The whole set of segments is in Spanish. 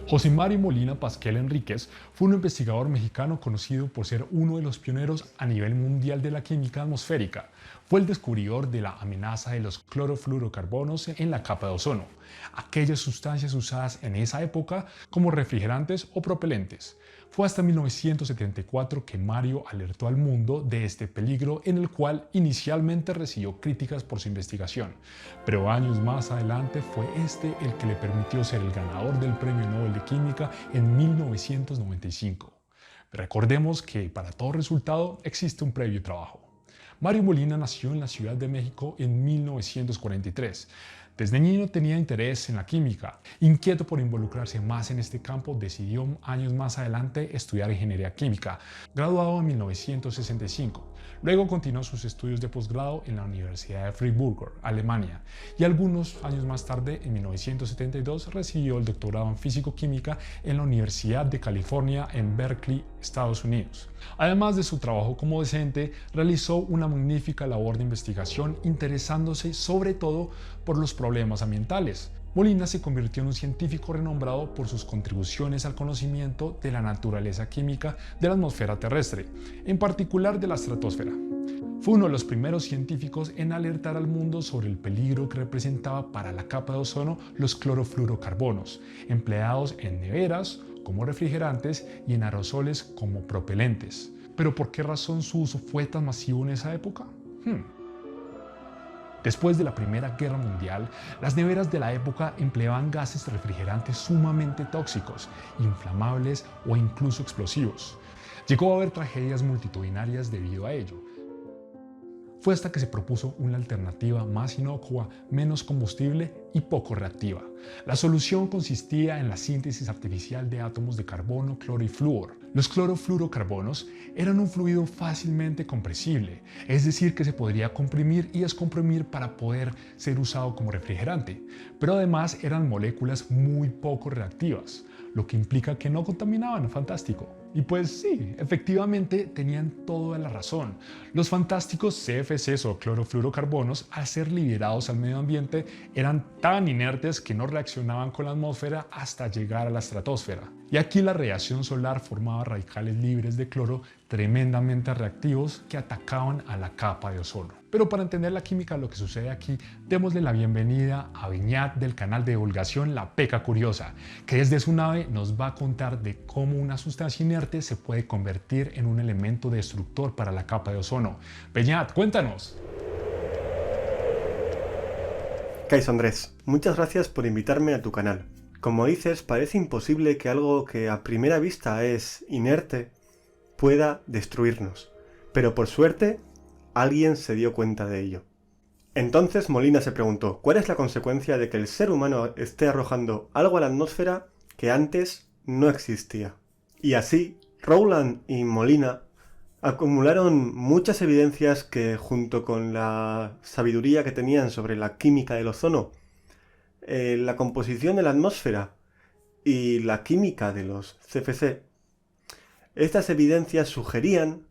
José Mario Molina Pasquel Enríquez fue un investigador mexicano conocido por ser uno de los pioneros a nivel mundial de la química atmosférica. Fue el descubridor de la amenaza de los clorofluorocarbonos en la capa de ozono, aquellas sustancias usadas en esa época como refrigerantes o propelentes. Fue hasta 1974 que Mario alertó al mundo de este peligro, en el cual inicialmente recibió críticas por su investigación, pero años más adelante fue este el que le permitió ser el ganador del Premio Nobel de Química en 1995. Recordemos que para todo resultado existe un previo trabajo. Mario Molina nació en la Ciudad de México en 1943. Desde niño tenía interés en la química. Inquieto por involucrarse más en este campo, decidió años más adelante estudiar ingeniería química, graduado en 1965. Luego continuó sus estudios de posgrado en la Universidad de Freiburg, Alemania, y algunos años más tarde, en 1972, recibió el doctorado en físico-química en la Universidad de California en Berkeley, Estados Unidos. Además de su trabajo como docente, realizó una magnífica labor de investigación interesándose sobre todo por los problemas ambientales. Molina se convirtió en un científico renombrado por sus contribuciones al conocimiento de la naturaleza química de la atmósfera terrestre, en particular de la estratosfera. Fue uno de los primeros científicos en alertar al mundo sobre el peligro que representaba para la capa de ozono los clorofluorocarbonos, empleados en neveras como refrigerantes y en aerosoles como propelentes. ¿Pero por qué razón su uso fue tan masivo en esa época? Después de la Primera Guerra Mundial, las neveras de la época empleaban gases refrigerantes sumamente tóxicos, inflamables o incluso explosivos. Llegó a haber tragedias multitudinarias debido a ello. Fue hasta que se propuso una alternativa más inocua, menos combustible y poco reactiva. La solución consistía en la síntesis artificial de átomos de carbono, cloro y flúor. Los clorofluorocarbonos eran un fluido fácilmente compresible, es decir, que se podría comprimir y descomprimir para poder ser usado como refrigerante, pero además eran moléculas muy poco reactivas, lo que implica que no contaminaban. Fantástico. Y pues sí, efectivamente tenían toda la razón. Los fantásticos CFCs o clorofluorocarbonos, al ser liberados al medio ambiente, eran tan inertes que no reaccionaban con la atmósfera hasta llegar a la estratosfera. Y aquí la radiación solar formaba radicales libres de cloro tremendamente reactivos que atacaban a la capa de ozono. Pero para entender la química de lo que sucede aquí, démosle la bienvenida a Beñat del canal de divulgación La Peca Curiosa, que desde su nave nos va a contar de cómo una sustancia inerte se puede convertir en un elemento destructor para la capa de ozono. Beñat, cuéntanos. Kais Andrés, muchas gracias por invitarme a tu canal. Como dices, parece imposible que algo que a primera vista es inerte pueda destruirnos, pero por suerte alguien se dio cuenta de ello. Entonces Molina se preguntó, ¿cuál es la consecuencia de que el ser humano esté arrojando algo a la atmósfera que antes no existía? Y así, Rowland y Molina acumularon muchas evidencias que, junto con la sabiduría que tenían sobre la química del ozono, la composición de la atmósfera y la química de los CFC, estas evidencias sugerían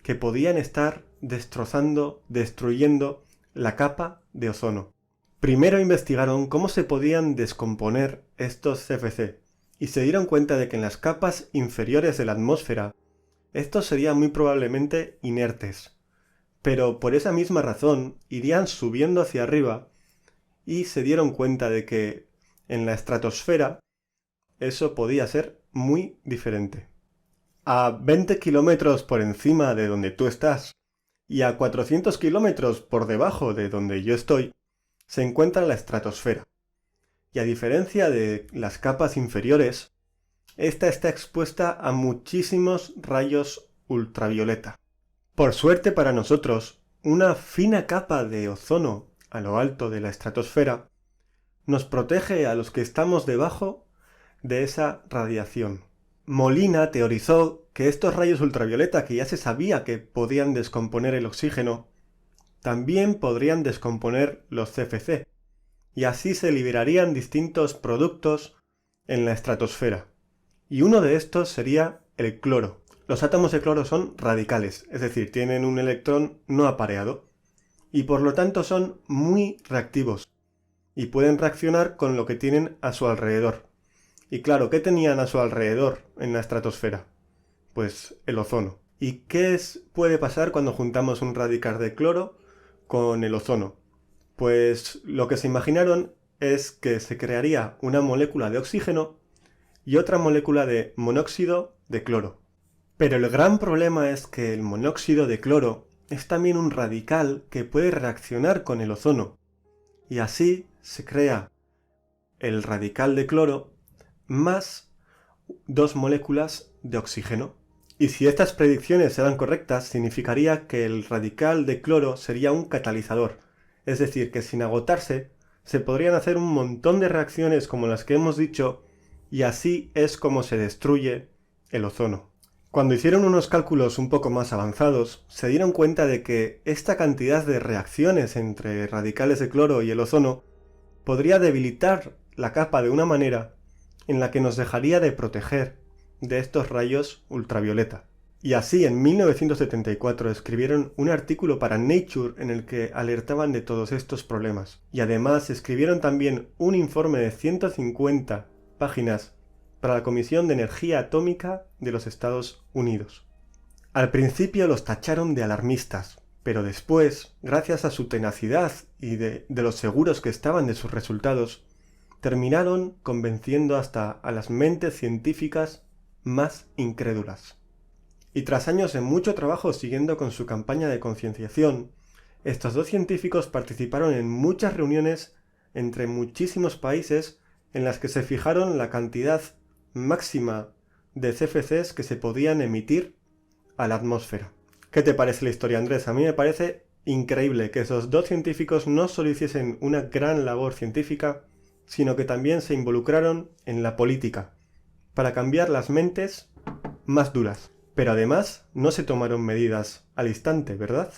que podían estar destruyendo la capa de ozono. Primero investigaron cómo se podían descomponer estos CFC y se dieron cuenta de que en las capas inferiores de la atmósfera estos serían muy probablemente inertes, pero por esa misma razón irían subiendo hacia arriba y se dieron cuenta de que en la estratosfera eso podía ser muy diferente. A 20 kilómetros por encima de donde tú estás y a 400 kilómetros por debajo de donde yo estoy, se encuentra la estratosfera. Y a diferencia de las capas inferiores, esta está expuesta a muchísimos rayos ultravioleta. Por suerte para nosotros, una fina capa de ozono a lo alto de la estratosfera nos protege a los que estamos debajo de esa radiación. Molina teorizó que estos rayos ultravioleta, que ya se sabía que podían descomponer el oxígeno, también podrían descomponer los CFC, y así se liberarían distintos productos en la estratosfera. Y uno de estos sería el cloro. Los átomos de cloro son radicales, es decir, tienen un electrón no apareado, y por lo tanto son muy reactivos, y pueden reaccionar con lo que tienen a su alrededor. Y claro, ¿qué tenían a su alrededor en la estratosfera? Pues el ozono. ¿Y qué puede pasar cuando juntamos un radical de cloro con el ozono? Pues lo que se imaginaron es que se crearía una molécula de oxígeno y otra molécula de monóxido de cloro. Pero el gran problema es que el monóxido de cloro es también un radical que puede reaccionar con el ozono. Y así se crea el radical de cloro más dos moléculas de oxígeno. Y si estas predicciones eran correctas, significaría que el radical de cloro sería un catalizador. Es decir, que sin agotarse, se podrían hacer un montón de reacciones como las que hemos dicho, y así es como se destruye el ozono. Cuando hicieron unos cálculos un poco más avanzados, se dieron cuenta de que esta cantidad de reacciones entre radicales de cloro y el ozono podría debilitar la capa de una manera en la que nos dejaría de proteger de estos rayos ultravioleta. Y así en 1974 escribieron un artículo para Nature en el que alertaban de todos estos problemas. Y además escribieron también un informe de 150 páginas para la Comisión de Energía Atómica de los Estados Unidos. Al principio los tacharon de alarmistas, pero después, gracias a su tenacidad y de los seguros que estaban de sus resultados, terminaron convenciendo hasta a las mentes científicas más incrédulas. Y tras años de mucho trabajo siguiendo con su campaña de concienciación, estos dos científicos participaron en muchas reuniones entre muchísimos países en las que se fijaron la cantidad máxima de CFCs que se podían emitir a la atmósfera. ¿Qué te parece la historia, Andrés? A mí me parece increíble que esos dos científicos no solo hiciesen una gran labor científica, sino que también se involucraron en la política, para cambiar las mentes más duras. Pero además no se tomaron medidas al instante, ¿verdad?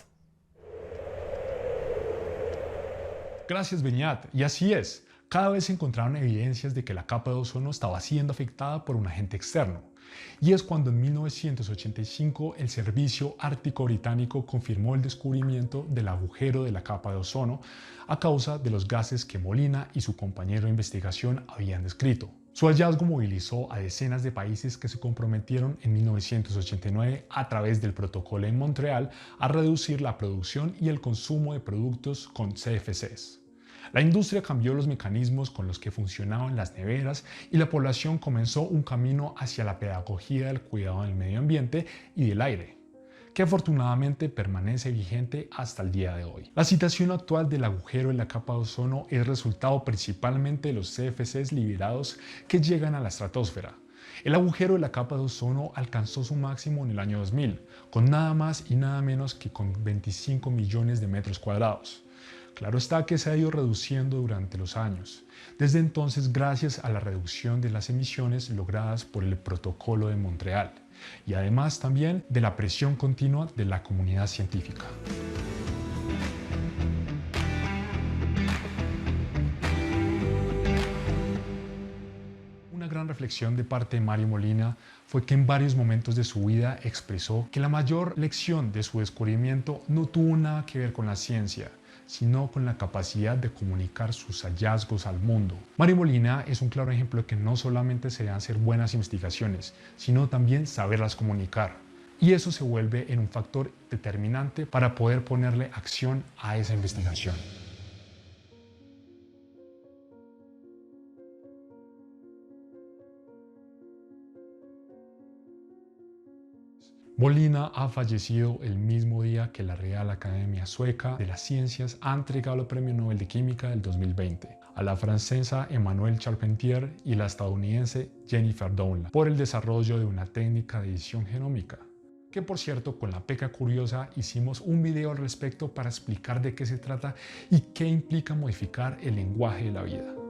Gracias, Beñat. Y así es. Cada vez se encontraron evidencias de que la capa de ozono estaba siendo afectada por un agente externo. Y es cuando en 1985 el Servicio Ártico Británico confirmó el descubrimiento del agujero de la capa de ozono a causa de los gases que Molina y su compañero de investigación habían descrito. Su hallazgo movilizó a decenas de países que se comprometieron en 1989 a través del Protocolo en Montreal a reducir la producción y el consumo de productos con CFCs. La industria cambió los mecanismos con los que funcionaban las neveras y la población comenzó un camino hacia la pedagogía del cuidado del medio ambiente y del aire, que afortunadamente permanece vigente hasta el día de hoy. La situación actual del agujero en la capa de ozono es resultado principalmente de los CFCs liberados que llegan a la estratosfera. El agujero de la capa de ozono alcanzó su máximo en el año 2000, con nada más y nada menos que con 25 millones de metros cuadrados. Claro está que se ha ido reduciendo durante los años, desde entonces gracias a la reducción de las emisiones logradas por el Protocolo de Montreal y además también de la presión continua de la comunidad científica. Una gran reflexión de parte de Mario Molina fue que en varios momentos de su vida expresó que la mayor lección de su descubrimiento no tuvo nada que ver con la ciencia, sino con la capacidad de comunicar sus hallazgos al mundo. Mario Molina es un claro ejemplo de que no solamente se deben hacer buenas investigaciones, sino también saberlas comunicar. Y eso se vuelve en un factor determinante para poder ponerle acción a esa investigación. Molina ha fallecido el mismo día que la Real Academia Sueca de las Ciencias ha entregado el Premio Nobel de Química del 2020 a la francesa Emmanuelle Charpentier y la estadounidense Jennifer Doudna por el desarrollo de una técnica de edición genómica. Que por cierto, con la Peca Curiosa hicimos un video al respecto para explicar de qué se trata y qué implica modificar el lenguaje de la vida.